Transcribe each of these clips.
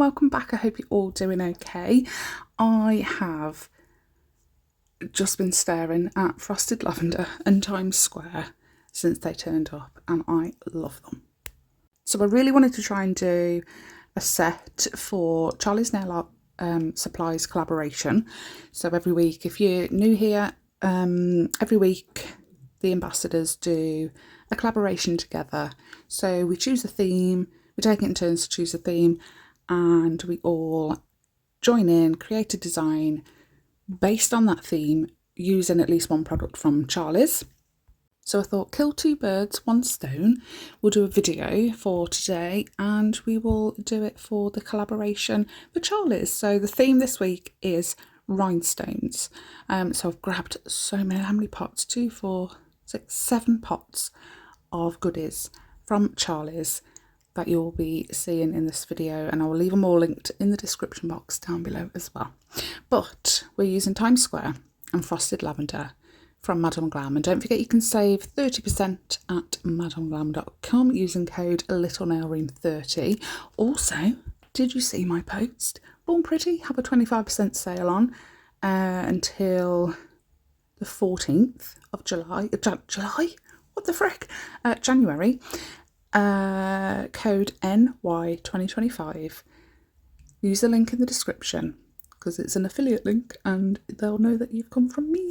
welcome back. I hope you're all doing okay. I have just been staring at Frosted Lavender and Times Square since they turned up, and I love them. So I really wanted to try and do a set for Charlie's Nail Art Supplies collaboration. So every week, if you're new here, every week the ambassadors do a collaboration together. So we choose a theme, we take it in turns to choose a theme, and we all join in, create a design based on that theme using at least one product from Charlie's. So I thought, kill two birds, one stone. We'll do a video for today and we will do it for the collaboration for Charlie's. So the theme this week is rhinestones. So I've grabbed so many, how many pots? 2, 4, 6, 7 pots of goodies from Charlie's that you'll be seeing in this video, and I will leave them all linked in the description box down below as well. But we're using Times Square and Frosted Lavender from Madam Glam, and don't forget you can save 30% at madamglam.com using code LittleNailRoom30. Also, did you see my post? Born Pretty have a 25% sale on until the 14th of July. July? What the frick? January. Code NY2025. Use the link in the description because it's an affiliate link and they'll know that you've come from me.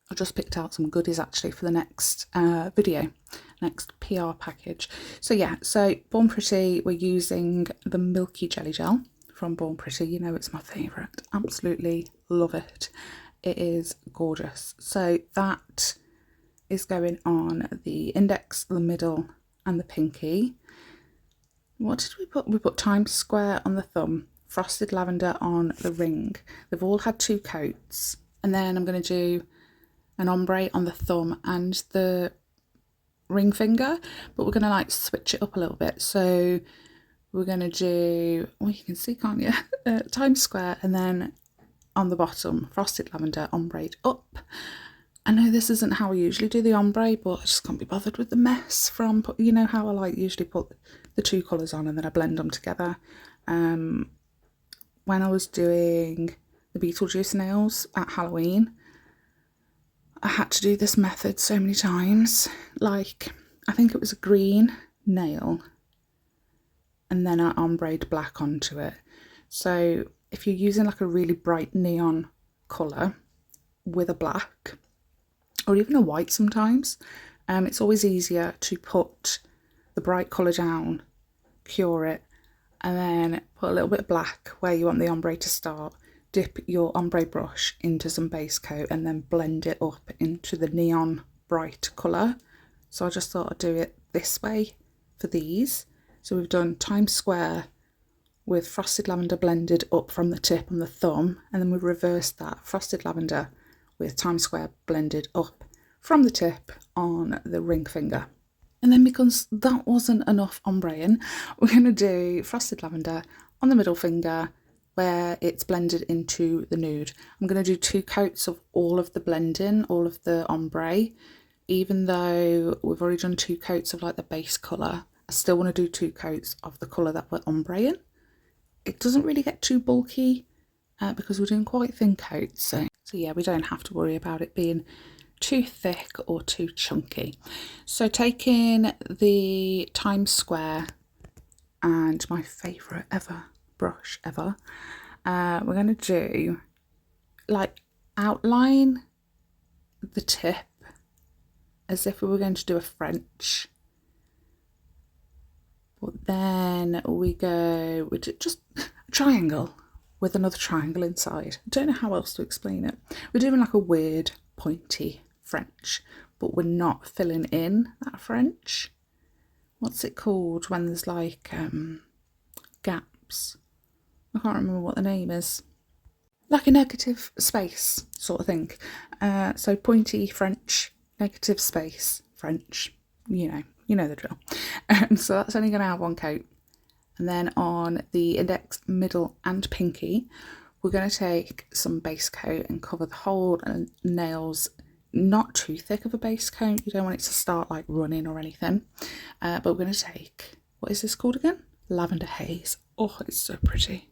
I just picked out some goodies actually for the next video, next PR package. So yeah, so Born Pretty, we're using the Milky Jelly Gel from Born Pretty. You know it's my favourite. Absolutely love it. It is gorgeous. So that is going on the index, the middle and the pinky. What did we put? We put Times Square on the thumb, Frosted Lavender on the ring. They've all had 2 coats. And then I'm going to do an ombre on the thumb and the ring finger, but we're going to like switch it up a little bit. So we're going to do, well, you can see, can't you? Times Square, and then on the bottom, Frosted Lavender ombre'd up. I know this isn't how I usually do the ombre, but I just can't be bothered with the mess from, you know how I like usually put the 2 colours on and then I blend them together. When I was doing the Beetlejuice nails at Halloween, I had to do this method so many times. Like, I think it was a green nail and then I ombre'd black onto it. So if you're using like a really bright neon colour with a black, or even a white sometimes, it's always easier to put the bright colour down, cure it, and then put a little bit of black where you want the ombre to start, dip your ombre brush into some base coat and then blend it up into the neon bright colour. So I just thought I'd do it this way for these. So we've done Times Square with Frosted Lavender blended up from the tip on the thumb, and then we've reversed that, Frosted Lavender with Times Square blended up from the tip on the ring finger. And then because that wasn't enough ombreing, we're going to do Frosted Lavender on the middle finger where it's blended into the nude. I'm going to do 2 coats of all of the blending, all of the ombre. Even though we've already done 2 coats of like the base colour, I still want to do 2 coats of the colour that we're ombreing. It doesn't really get too bulky because we're doing quite thin coats. So yeah, we don't have to worry about it being too thick or too chunky. So taking the Times Square and my favourite ever brush ever, we're going to do like outline the tip as if we were going to do a French, but then we go with just a triangle with another triangle inside. I don't know how else to explain it. We're doing like a weird pointy French, but we're not filling in that French. What's it called when there's like gaps? I can't remember what the name is. Like a negative space sort of thing. So pointy French, negative space French. You know the drill. So that's only going to have 1 coat. And then on the index, middle and pinky, we're going to take some base coat and cover the whole nails. Not too thick of a base coat. You don't want it to start like running or anything. But we're going to take, what is this called again? Lavender Haze. Oh, it's so pretty.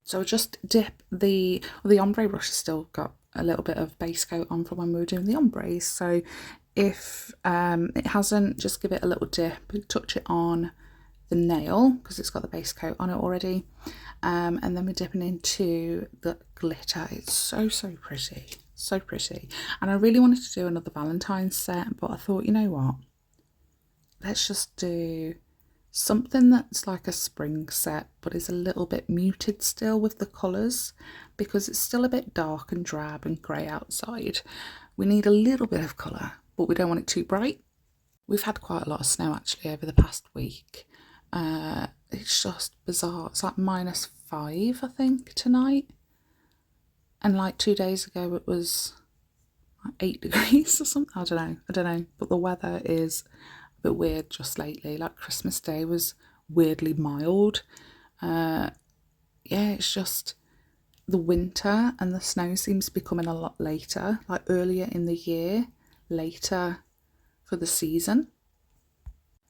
So I just dip the ombre brush has still got a little bit of base coat on from when we were doing the ombres. So if it hasn't, just give it a little dip, touch it on the nail because it's got the base coat on it already. And then we're dipping into the glitter. It's so pretty, so pretty. And I really wanted to do another Valentine's set, but I thought, you know what, let's just do something that's like a spring set but is a little bit muted still with the colours, because it's still a bit dark and drab and grey outside. We need a little bit of colour, but we don't want it too bright. We've had quite a lot of snow actually over the past week. It's just bizarre. It's like -5 I think tonight, and like 2 days ago it was like 8 degrees or something. I don't know, but the weather is a bit weird just lately. Like Christmas Day was weirdly mild. Yeah, it's just the winter and the snow seems to be coming a lot later, like earlier in the year, later for the season.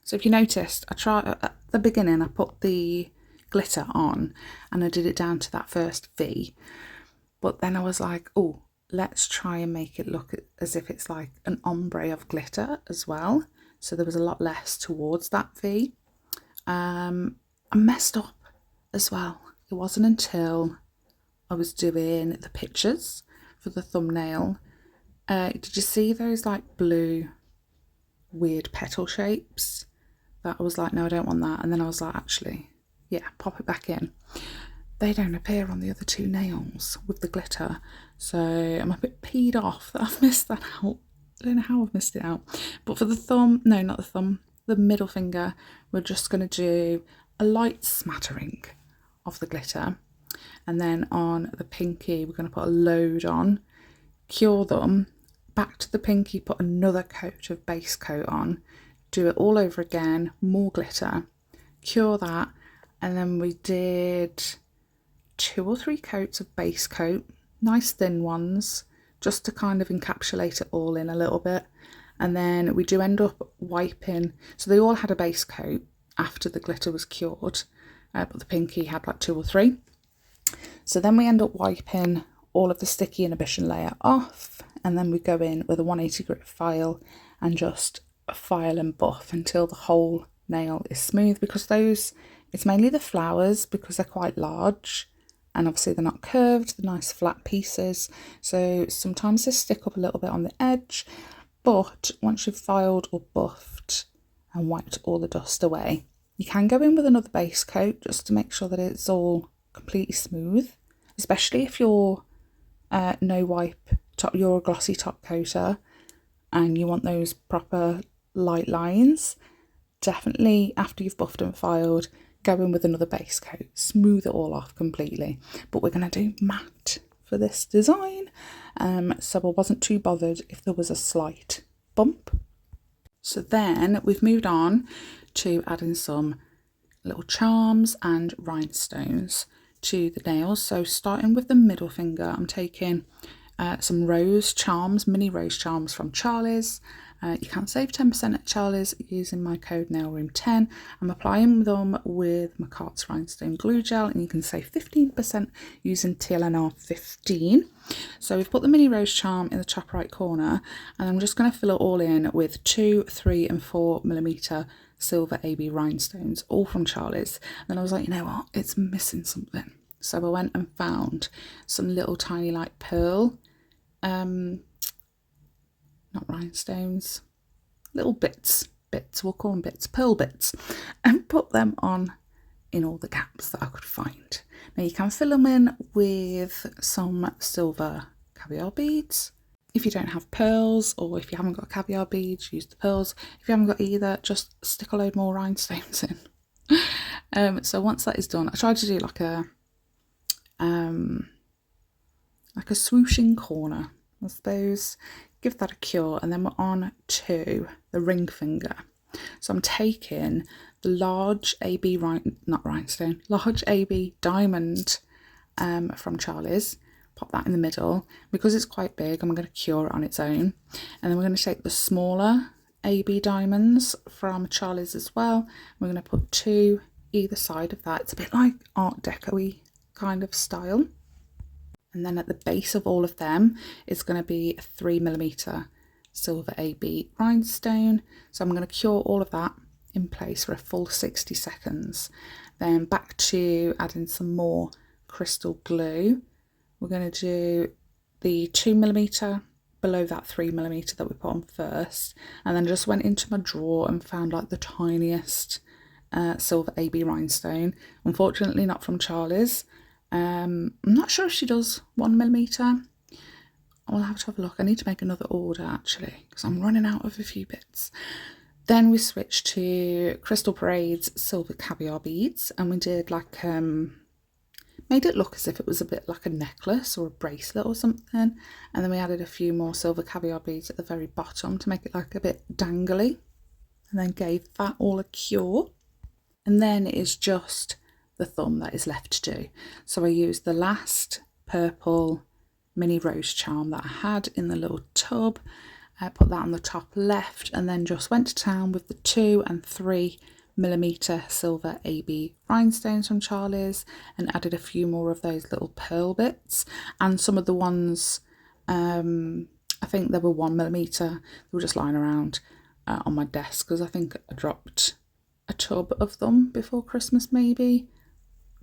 So if you noticed, I tried at the beginning, I put the glitter on and I did it down to that first V, but then I was like, oh, let's try and make it look as if it's like an ombre of glitter as well. So there was a lot less towards that V. I messed up as well. It wasn't until I was doing the pictures for the thumbnail. Did you see those like blue weird petal shapes? That I was like, no, I don't want that. And then I was like, actually, yeah, pop it back in. They don't appear on the other two nails with the glitter. So I'm a bit peed off that I've missed that out. I don't know how I've missed it out. But for the thumb, no, not the thumb, the middle finger, we're just going to do a light smattering of the glitter. And then on the pinky, we're going to put a load on, cure them, back to the pinky, put another coat of base coat on, do it all over again, more glitter, cure that, and then we did 2 or 3 coats of base coat, nice thin ones, just to kind of encapsulate it all in a little bit. And then we do end up wiping, so they all had a base coat after the glitter was cured, but the pinky had like 2 or 3. So then we end up wiping all of the sticky inhibition layer off, and then we go in with a 180 grit file and just file and buff until the whole nail is smooth, because those, it's mainly the flowers because they're quite large and obviously they're not curved, they're nice flat pieces, so sometimes they stick up a little bit on the edge. But once you've filed or buffed and wiped all the dust away, you can go in with another base coat just to make sure that it's all completely smooth, especially if you're no wipe top, you're a glossy top coater and you want those proper light lines. Definitely after you've buffed and filed, go in with another base coat, smooth it all off completely. But we're going to do matte for this design, so I wasn't too bothered if there was a slight bump. So then we've moved on to adding some little charms and rhinestones to the nails. So starting with the middle finger, I'm taking some rose charms, mini rose charms from Charlie's. You can save 10% at Charlie's using my code NAILROOM10. I'm applying them with MAKARTT's Rhinestone Glue Gel, and you can save 15% using TLNR 15. So we've put the mini rose charm in the top right corner, and I'm just going to fill it all in with 2, 3 and 4mm silver AB rhinestones, all from Charlie's. And then I was like, you know what, it's missing something. So I went and found some little tiny like pearl, not rhinestones, little bits, we'll call them bits, pearl bits, and put them on in all the gaps that I could find. Now you can fill them in with some silver caviar beads. If you don't have pearls, or if you haven't got caviar beads, use the pearls. If you haven't got either, just stick a load more rhinestones in. So once that is done, I tried to do like a swooshing corner, I suppose. Give that a cure, and then we're on to the ring finger. So I'm taking the large AB large AB diamond from Charlie's. Pop that in the middle. Because it's quite big, I'm going to cure it on its own. And then we're going to take the smaller AB diamonds from Charlie's as well. We're going to put 2 either side of that. It's a bit like Art Deco-y kind of style. And then at the base of all of them is going to be a 3mm silver AB rhinestone. So I'm going to cure all of that in place for a full 60 seconds. Then back to adding some more crystal glue. We're going to do the 2mm below that 3mm that we put on first, and then just went into my drawer and found like the tiniest silver AB rhinestone. Unfortunately not from Charlie's. I'm not sure if she does 1mm. I'll have to have a look. I need to make another order actually because I'm running out of a few bits. Then we switched to Crystal Parade's silver caviar beads, and we did like made it look as if it was a bit like a necklace or a bracelet or something, and then we added a few more silver caviar beads at the very bottom to make it like a bit dangly, and then gave that all a cure. And then it is just the thumb that is left to do. So I used the last purple mini rose charm that I had in the little tub. I put that on the top left, and then just went to town with the 2 and 3mm silver AB rhinestones from Charlie's, and added a few more of those little pearl bits, and some of the ones, I think they were 1mm, they were just lying around on my desk because I think I dropped a tub of them before Christmas maybe.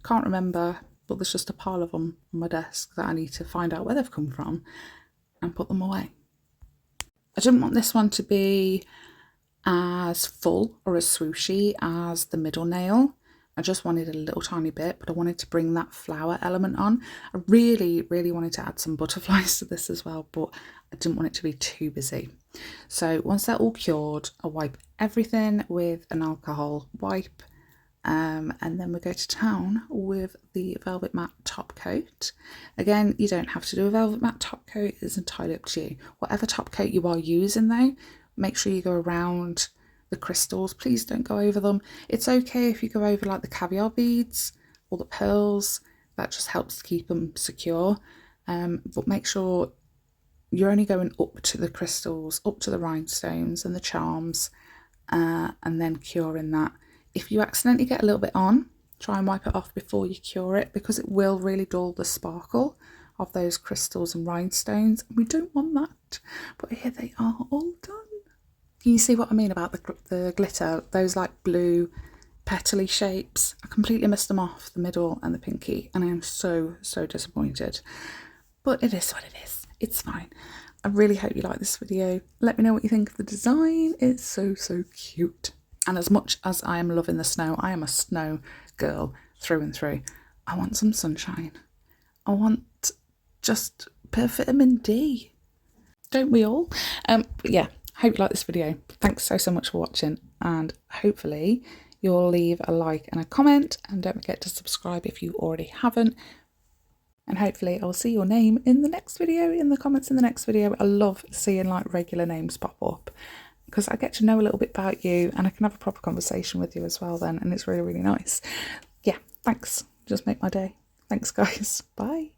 Can't remember, but there's just a pile of them on my desk that I need to find out where they've come from and put them away. I didn't want this one to be as full or as swooshy as the middle nail. I just wanted a little tiny bit, but I wanted to bring that flower element on. I really wanted to add some butterflies to this as well, but I didn't want it to be too busy. So once they're all cured, I wipe everything with an alcohol wipe, and then we go to town with the velvet matte top coat. Again, you don't have to do a velvet matte top coat, it's entirely up to you. Whatever top coat you are using though, make sure you go around the crystals, please don't go over them. It's okay if you go over like the caviar beads or the pearls, that just helps to keep them secure, but make sure you're only going up to the crystals, up to the rhinestones and the charms, and then curing that. If you accidentally get a little bit on, try and wipe it off before you cure it, because it will really dull the sparkle of those crystals and rhinestones. We don't want that, but here they are all done. Can you see what I mean about the glitter? Those like blue petally shapes. I completely missed them off, the middle and the pinky, and I am so disappointed. But it is what it is. It's fine. I really hope you like this video. Let me know what you think of the design. It's so cute. And as much as I am loving the snow, I am a snow girl through and through. I want some sunshine. I want just vitamin D. Don't we all? But yeah, hope you like this video. Thanks so much for watching, and hopefully you'll leave a like and a comment, and don't forget to subscribe if you already haven't. And hopefully I'll see your name in the next video, in the comments in the next video. I love seeing like regular names pop up, because I get to know a little bit about you and I can have a proper conversation with you as well then, and it's really nice. Yeah, thanks. Just make my day. Thanks guys. Bye.